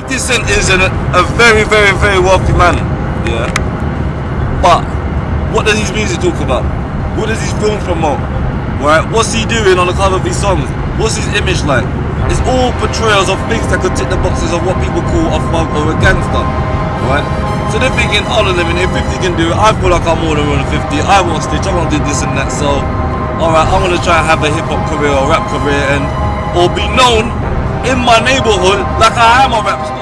50 Cent is a very, very, very wealthy man. Yeah. But what does his music talk about? What does his film promote? Right? What's he doing on the cover of his songs? What's his image like? It's all portrayals of things that could tick the boxes of what people call a thug or a gangster. Right? So they're thinking, hold on a minute, if 50 can do it, I feel like I'm more than 50. I won't stitch, I won't do this and that. So, alright, I'm gonna try and have a hip hop career or rap career or be known in my neighborhood like I am a rap star.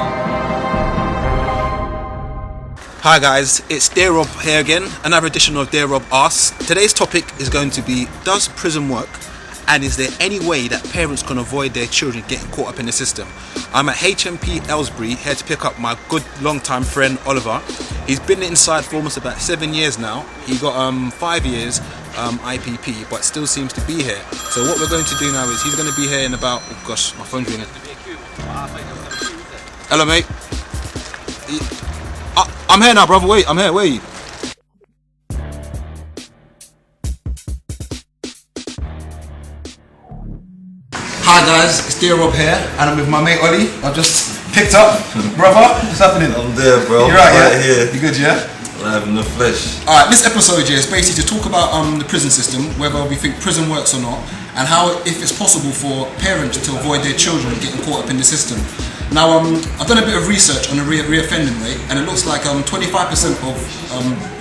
Hi guys, it's Dear Rob here again, another edition of Dear Rob Asks. Today's topic is going to be, does prison work? And is there any way that parents can avoid their children getting caught up in the system? I'm at HMP Aylesbury, here to pick up my good long-time friend Oliver. He's been inside for almost about 7 years now. He got 5 years IPP, but still seems to be here. So what we're going to do now is he's going to be here in about, oh gosh, my phone's ringing. Hello mate. I'm here now, brother. Wait, I'm here. Where are you? Hi guys, it's Dear Rob here, and I'm with my mate Ollie. I've just picked up, brother. What's happening? I'm there, bro. You're right, right yeah? here. You good, yeah? Live in the flesh. Alright, this episode here is basically to talk about the prison system, whether we think prison works or not, and how, if it's possible for parents to avoid their children getting caught up in the system. Now, I've done a bit of research on the reoffending rate, and it looks like 25% of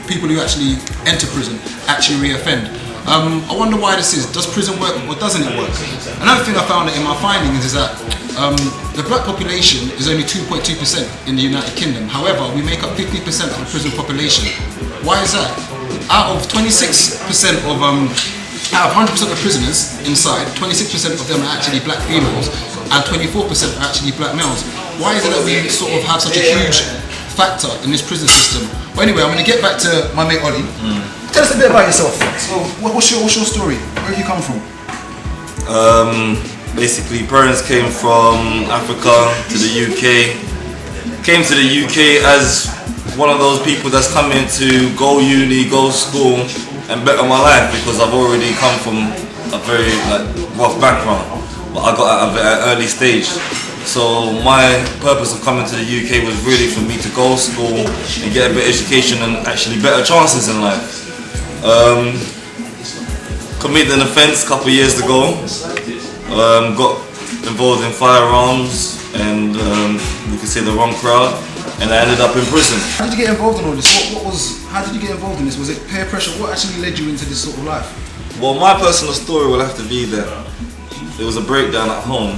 people who actually enter prison actually reoffend. I wonder why this is. Does prison work or doesn't it work? Another thing I found in my findings is that the black population is only 2.2% in the United Kingdom. However, we make up 50% of the prison population. Why is that? Out of 26% of out of 100% of prisoners inside, 26% of them are actually black females and 24% are actually black males. Why is it that we sort of have such a huge factor in this prison system? Well, anyway, I'm going to get back to my mate Ollie. Tell us a bit about yourself. So, what's your story? Where have you come from? Basically, parents came from Africa to the UK. Came to the UK as one of those people that's coming to go uni, go school, and better my life because I've already come from a very rough background. But I got out of it at an early stage. So my purpose of coming to the UK was really for me to go to school and get a bit of education and actually better chances in life. Committed an offence a couple of years ago. Got involved in firearms and you could say the wrong crowd, and I ended up in prison. How did you get involved in all this? How did you get involved in this? Was it peer pressure? What actually led you into this sort of life? Well, my personal story will have to be that there was a breakdown at home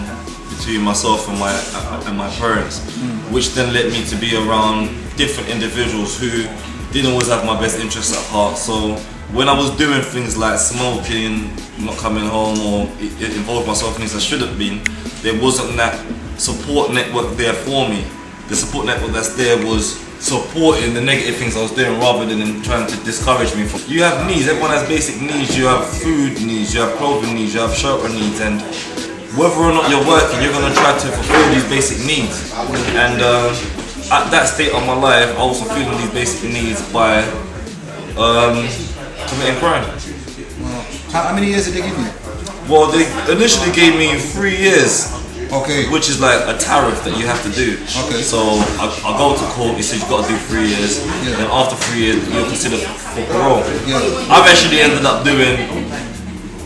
between myself and my parents, which then led me to be around different individuals who didn't always have my best interests at heart. So when I was doing things like smoking, not coming home, or it involved myself in things I should have been, there wasn't that support network there for me. The support network that's there was supporting the negative things I was doing rather than trying to discourage me. You have needs, everyone has basic needs. You have food needs, you have clothing needs, you have shelter needs, and whether or not you're working, you're going to try to fulfill these basic needs. And at that state of my life, I was fulfilling these basic needs by committing crime. How many years did they give you? Well, they initially gave me 3 years. Okay. Which is like a tariff that you have to do. Okay. So I go to court, he says you've got to do 3 years, and after 3 years you're considered for parole. Yeah. I've actually ended up doing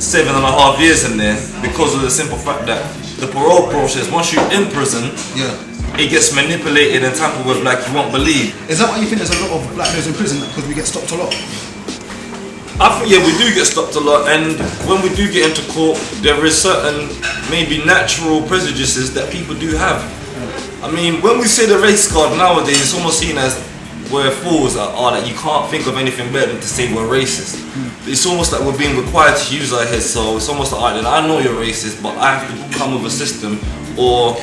7.5 years in there because of the simple fact that the parole process, once you're in prison, it gets manipulated and tampered with like you won't believe. Is that why you think there's a lot of black males in prison because we get stopped a lot? I think we do get stopped a lot, and when we do get into court, there is certain maybe natural prejudices that people do have. I mean, when we say the race card nowadays, it's almost seen as we're fools that you can't think of anything better than to say we're racist. It's almost like we're being required to use our heads, so it's almost like, alright, then I know you're racist, but I have to come with a system or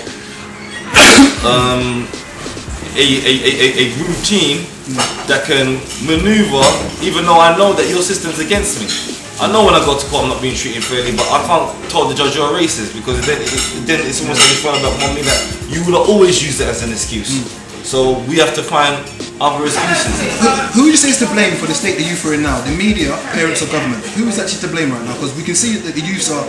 a routine that can maneuver, even though I know that your system's against me. I know when I go to court I'm not being treated fairly, but I can't tell the judge you're a racist because then it's almost like it's about money that you will always use that as an excuse. So we have to find other excuses. Who would you say is to blame for the state the youth are in now? The media, parents, or government? Who is actually to blame right now? Because we can see that the youths are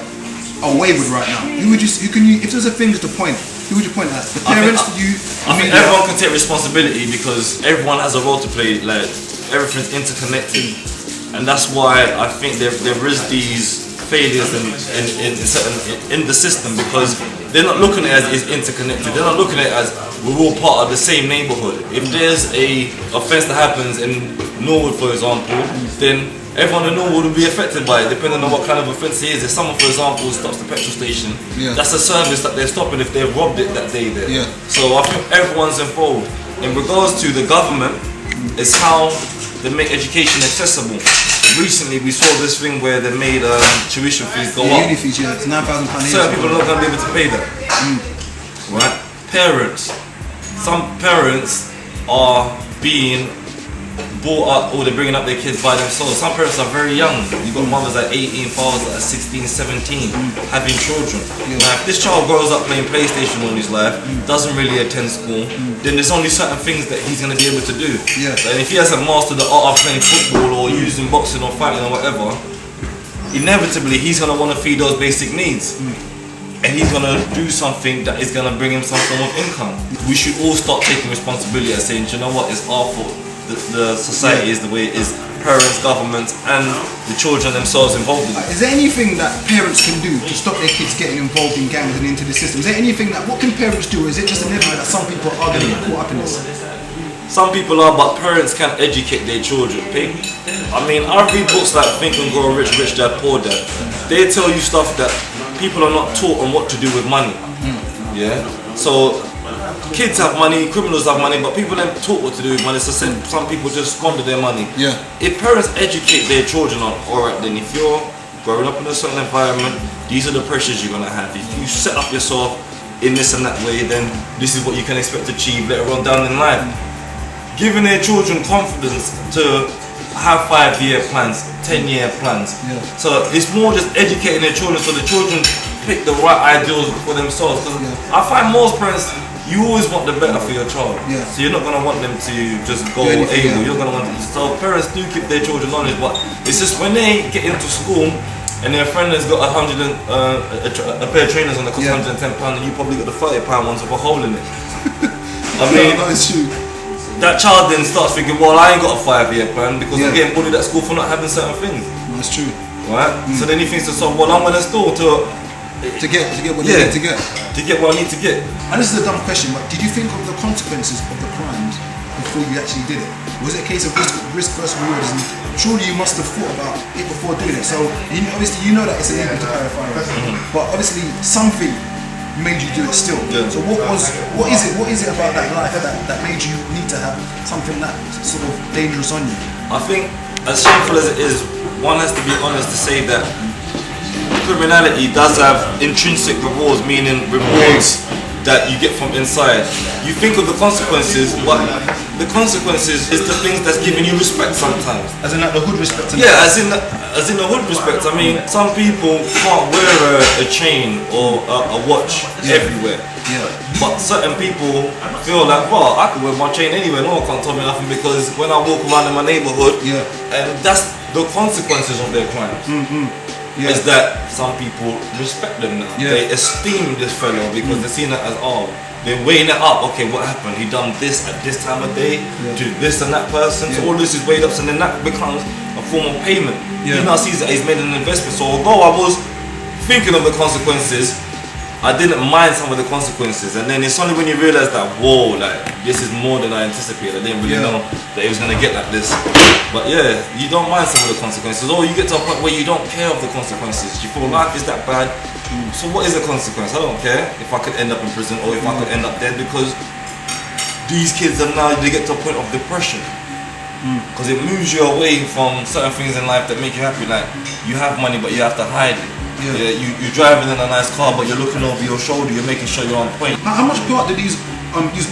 wayward right now. If there's a finger to point, Who would you point at? The I parents? think everyone can take responsibility because everyone has a role to play. Like everything's interconnected, and that's why I think there is these failures in the system because they're not looking at it as interconnected. They're not looking at it as we're all part of the same neighborhood. If there's a offense that happens in Norwood, for example, then everyone in Norwood will be affected by it, depending on what kind of offence it is. If someone, for example, stops the petrol station, that's a service that they're stopping if they've robbed it that day there. So I think everyone's involved. In regards to the government, it's how they make education accessible. Recently, we saw this thing where they made tuition fees go up. Uni fees, it's £9,000. Certain people are not going to be able to pay that. Right? Parents. Some parents are being brought up, or they're bringing up their kids by themselves. Some parents are very young. You've got mothers at 18, fathers at 16, 17, having children. Now, if this child grows up playing PlayStation all his life, doesn't really attend school, then there's only certain things that he's going to be able to do. And if he hasn't mastered the art of playing football or using boxing or fighting or whatever, inevitably he's going to want to feed those basic needs. And he's going to do something that is going to bring him some form of income. We should all start taking responsibility and saying, you know what, it's our fault. The society is the way it is. Parents, governments, and the children themselves involved in it. Is there anything that parents can do to stop their kids getting involved in gangs and into the system? Is there anything what can parents do? Or is it just inevitable that some people are going to get caught up in this? Some people are, but parents can educate their children. I mean, I read books like Think and Grow Rich, Rich Dad, Poor Dad. They tell you stuff that people are not taught on what to do with money. So kids have money, criminals have money, but people aren't taught what to do with money. So some people just squander their money. If parents educate their children on, alright then, if you're growing up in a certain environment, these are the pressures you're gonna have. If you set up yourself in this and that way, then this is what you can expect to achieve later on down in life. Giving their children confidence to have 5-year plans, 10-year plans. So it's more just educating their children so the children pick the right ideals for themselves. Because I find most parents, you always want the better for your child. So you're not going to want them to just go able. You're going to want them to. So parents do keep their children honest, but it's just when they get into school and their friend has got a pair of trainers on that cost £110 and you probably got the £30 ones with a hole in it. I mean, that child then starts thinking, well, I ain't got a 5-year plan because I'm getting bullied at school for not having certain things. That's true. Right? So then he thinks to himself, well, I'm going to store to get what they need to get. To get what I need to get. And this is a dumb question, but did you think of the consequences of the crimes before you actually did it? Was it a case of risk versus rewards? And surely you must have thought about it before doing it. So obviously you know that it's illegal to carry a firearm, but obviously something made you do it still. So what is it about that life that made you need to have something that sort of dangerous on you? I think as shameful as it is, one has to be honest to say that criminality does have intrinsic rewards, meaning rewards that you get from inside. You think of the consequences, but the consequences is the things that's giving you respect sometimes. As in like the hood respect? As in the hood respect. I mean, some people can't wear a chain or a watch everywhere. But certain people feel like, well, I can wear my chain anywhere, no one can't tell me nothing because when I walk around in my neighborhood, and that's the consequences of their crimes. Is that some people respect them now. They esteem this fellow because they're seeing it as, they're weighing it up. Okay, what happened? He done this at this time of day to this and that person. So all this is weighed up, and then that becomes a form of payment. He now sees that he's made an investment. So although I was thinking of the consequences, I didn't mind some of the consequences, and then it's only when you realize that, whoa, like this is more than I anticipated. I didn't really know that it was gonna get like this. But yeah, you don't mind some of the consequences, or you get to a point where you don't care of the consequences. You feel life is that bad, so what is the consequence? I don't care if I could end up in prison or if I could end up dead, because these kids are now, they get to a point of depression. Because it moves you away from certain things in life that make you happy. Like you have money, but you have to hide it. You're driving in a nice car, but you're looking over your shoulder. You're making sure you're on point. How much part do these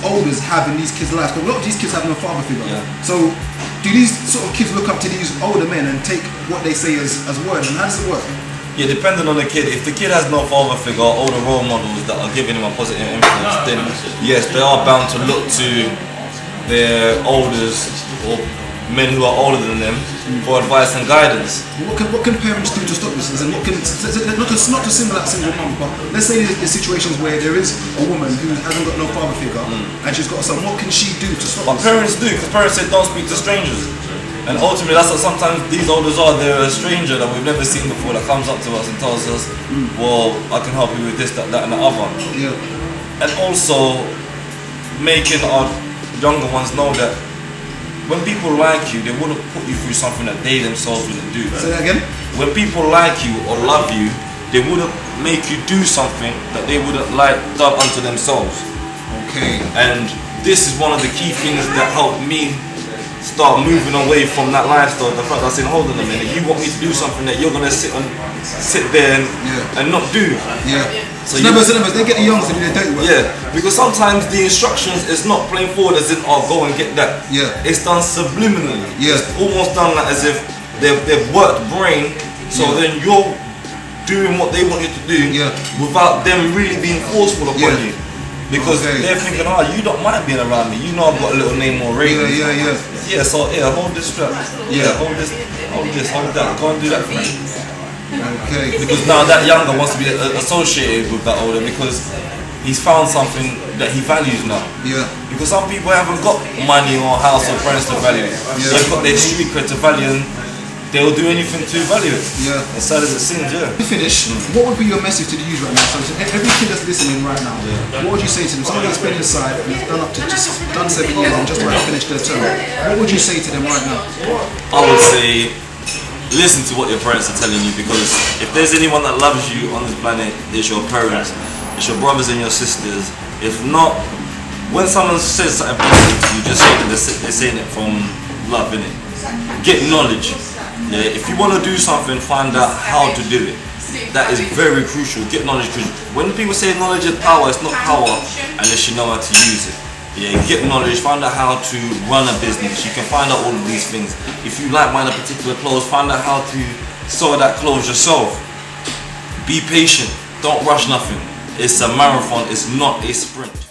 elders have in these kids' lives? Because a lot of these kids have no father figure. So do these sort of kids look up to these older men and take what they say as word? And how does it work? Yeah, depending on the kid. If the kid has no father figure or older role models that are giving him a positive influence, then yes, they are bound to look to their elders or men who are older than them for advice and guidance. What can parents do to stop this? And what can, not to single out single moms, but let's say there's situations where there is a woman who hasn't got no father figure and she's got a son. What can she do to stop But this? parents do, because parents say don't speak to strangers. And ultimately that's what sometimes these elders are. They're a stranger that we've never seen before that comes up to us and tells us, well, I can help you with this, that, and the other. Yeah. And also making our younger ones know that when people like you, they wouldn't put you through something that they themselves wouldn't do. Say that again? When people like you or love you, they wouldn't make you do something that they wouldn't like done unto themselves. Okay. And this is one of the key things that helped me start moving away from that lifestyle. The fact that I said, hold on a minute, you want me to do something that you're gonna sit there and not do. Yeah. So numbers, they get the youngs to do their dirty work. Yeah, because sometimes the instructions is not plain forward as in, oh, go and get that. Yeah. It's done subliminally. Yeah. It's almost done like as if they've worked brain, so then you're doing what they want you to do without them really being forceful upon you. Because they're thinking, oh, you don't mind being around me. You know I've got a little name already. Yeah, so hold this strap. Hold that. Go and do that for me. Okay. Because now that younger wants to be associated with that older because he's found something that he values now. Yeah. Because some people haven't got money or house or friends to value it. They've got their street cred to value and they'll do anything to value it. Yeah. As sad as it seems, To finish, what would be your message to the youth right now? So every kid that's listening right now, what would you say to them? Somebody that's been inside and has done 7 years and just about to finish their term. What would you say to them right now? I would say, listen to what your parents are telling you, because if there's anyone that loves you on this planet, it's your parents, it's your brothers and your sisters. If not, when someone says something positive to you, just say that they're saying it from love, innit? Get knowledge. Yeah, if you want to do something, find out how to do it. That is very crucial. Get knowledge, because when people say knowledge is power, it's not power unless you know how to use it. Yeah, get knowledge, find out how to run a business. You can find out all of these things. If you like buying a particular clothes, find out how to sew that clothes yourself. Be patient. Don't rush nothing. It's a marathon. It's not a sprint.